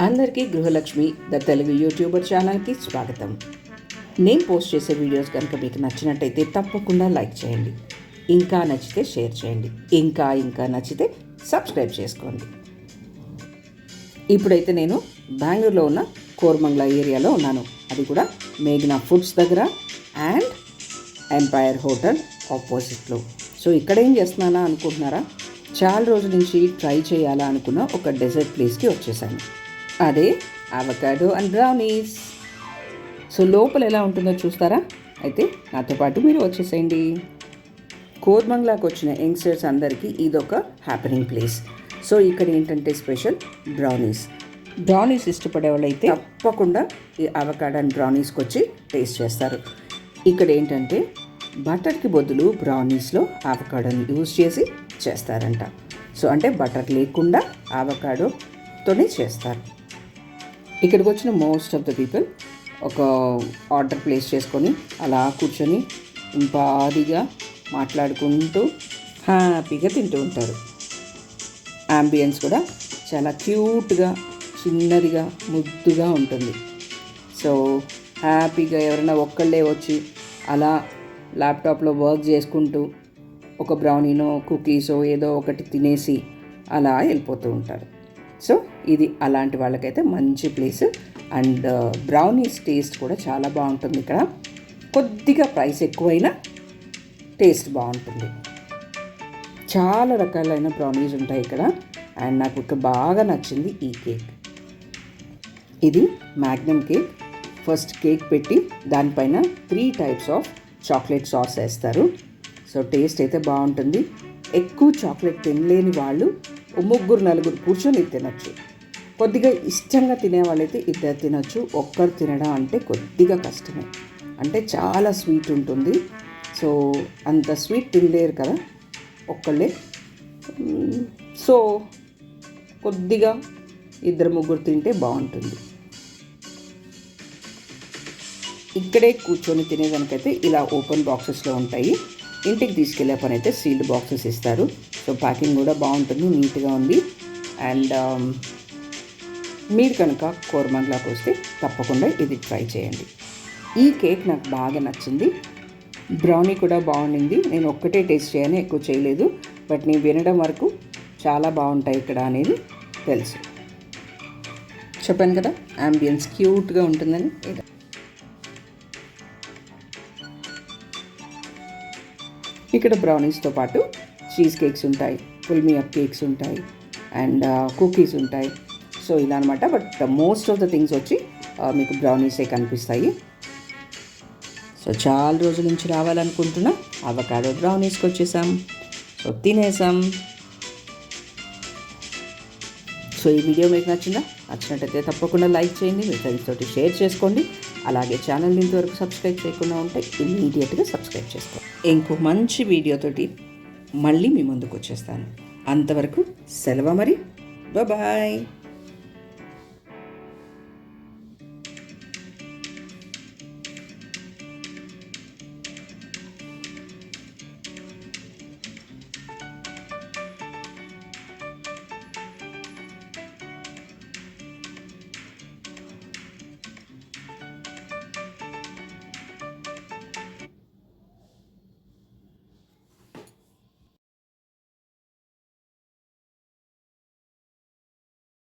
అందరికీ గృహలక్ష్మి the Telugu YouTuber ఛానల్కి స్వాగతం. నేను పోస్ట్ చేసే వీడియోస్ కనుక మీకు నచ్చినట్టయితే తప్పకుండా లైక్ చేయండి, ఇంకా నచ్చితే షేర్ చేయండి, ఇంకా నచ్చితే సబ్స్క్రైబ్ చేసుకోండి. ఇప్పుడైతే నేను బెంగళూరులో ఉన్న కోరమంగళ ఏరియాలో ఉన్నాను, అది కూడా మేఘనా ఫుడ్స్ దగ్గర అండ్ ఎంపైర్ హోటల్ ఆపోజిట్లో. సో ఇక్కడ ఏం చేస్తున్నానా అనుకుంటున్నారా? చాలా రోజుల నుంచి ట్రై చేయాలా అనుకున్న ఒక డెజర్ట్ ప్లేస్కి వచ్చేసాను, అదే అవకాడో అండ్ బ్రౌనీస్. సో లోపల ఎలా ఉంటుందో చూస్తారా? అయితే నాతో పాటు మీరు వచ్చేసేయండి. కోరమంగళకు వచ్చిన యంగ్స్టర్స్ అందరికీ ఇదొక హ్యాపెనింగ్ ప్లేస్. సో ఇక్కడ ఏంటంటే స్పెషల్ బ్రౌనీస్ ఇష్టపడే వాళ్ళు అయితే తప్పకుండా ఈ అవకాడో అండ్ బ్రౌనీస్కి వచ్చి టేస్ట్ చేస్తారు. ఇక్కడ ఏంటంటే బటర్కి బదులు బ్రౌనీస్లో అవకాడోని యూజ్ చేసి చేస్తారంట. సో అంటే బటర్ లేకుండా అవకాడోతోనే చేస్తారు. ఇక్కడికి వచ్చిన మోస్ట్ ఆఫ్ ద పీపుల్ ఒక ఆర్డర్ ప్లేస్ చేసుకొని అలా కూర్చొని ఇంపాదిగా మాట్లాడుకుంటూ హ్యాపీగా తింటూ ఉంటారు. యాంబియన్స్ కూడా చాలా క్యూట్గా, చిన్నదిగా, ముద్దుగా ఉంటుంది. సో హ్యాపీగా ఎవరైనా ఒక్కళ్ళే వచ్చి అలా ల్యాప్టాప్లో వర్క్ చేసుకుంటూ ఒక బ్రౌనీనో కుకీసో ఏదో ఒకటి తినేసి అలా వెళ్ళిపోతూ ఉంటారు. సో ఇది అలాంటి వాళ్ళకైతే మంచి ప్లేస్. అండ్ బ్రౌనీస్ టేస్ట్ కూడా చాలా బాగుంటుంది. ఇక్కడ కొద్దిగా ప్రైస్ ఎక్కువైనా టేస్ట్ బాగుంటుంది. చాలా రకాలైన బ్రౌనీస్ ఉంటాయి ఇక్కడ. అండ్ నాకు ఇక్కడ బాగా నచ్చింది ఈ కేక్. ఇది మ్యాగ్నమ్ కేక్. ఫస్ట్ కేక్ పెట్టి దానిపైన 3 టైప్స్ ఆఫ్ చాక్లెట్ సాస్ వేస్తారు. సో టేస్ట్ అయితే బాగుంటుంది. ఎక్కువ చాక్లెట్ తినలేని వాళ్ళు 3-4 కూర్చొని తినచ్చు. కొద్దిగా ఇష్టంగా తినేవాళ్ళైతే 2 తినచ్చు. ఒక్కరు తినడం అంటే కొద్దిగా కష్టమే, అంటే చాలా స్వీట్ ఉంటుంది. సో అంత స్వీట్ తినలేరు కదా ఒక్కళ్ళే. సో కొద్దిగా 2-3 తింటే బాగుంటుంది. ఇక్కడే కూర్చొని తినేదానికైతే ఇలా ఓపెన్ బాక్సెస్లో ఉంటాయి. ఇంటికి తీసుకెళ్ళే పని అయితే సీల్డ్ బాక్సెస్ ఇస్తారు. సో ప్యాకింగ్ కూడా బాగుంటుంది, నీట్గా ఉంది. అండ్ మీరు కనుక కోరమంగళకు వస్తే తప్పకుండా ఇది ట్రై చేయండి. ఈ కేక్ నాకు బాగా నచ్చింది. బ్రౌనీ కూడా బాగుండింది. నేను ఒక్కటే టేస్ట్ చేయను, ఎక్కువ చేయలేదు. బట్ నేను వినడం వరకు చాలా బాగుంటాయి ఇక్కడ అనేది తెలుసు. చెప్పాను కదా యాంబియన్స్ క్యూట్గా ఉంటుందని. ఇక్కడ బ్రౌనీస్తో పాటు చీజ్ కేక్స్ ఉంటాయి, ఫుల్ అప్ కేక్స్ ఉంటాయి, అండ్ కుకీస్ ఉంటాయి. సో ఇలా అనమాట. But most of the things వచ్చి మీకు బ్రౌనీసే కనిపిస్తాయి. సో చాలా రోజుల నుంచి రావాలనుకుంటున్నా అవకాడో బ్రౌనీస్కి వచ్చేసాం. సో తినేసాం. సో ఈ వీడియో మీకు నచ్చినట్టయితే తప్పకుండా లైక్ చేయండి, మీ ఫ్రెండ్స్ తోటి షేర్ చేసుకోండి. అలాగే ఛానల్ని ఇంతవరకు సబ్స్క్రైబ్ చేయకుండా ఉంటే ఇమ్మీడియట్గా సబ్స్క్రైబ్ చేసుకోండి. ఇంకో మంచి వీడియోతోటి మళ్ళీ మీ ముందుకు వచ్చేస్తాను. అంతవరకు సెలవు మరి. బాయ్.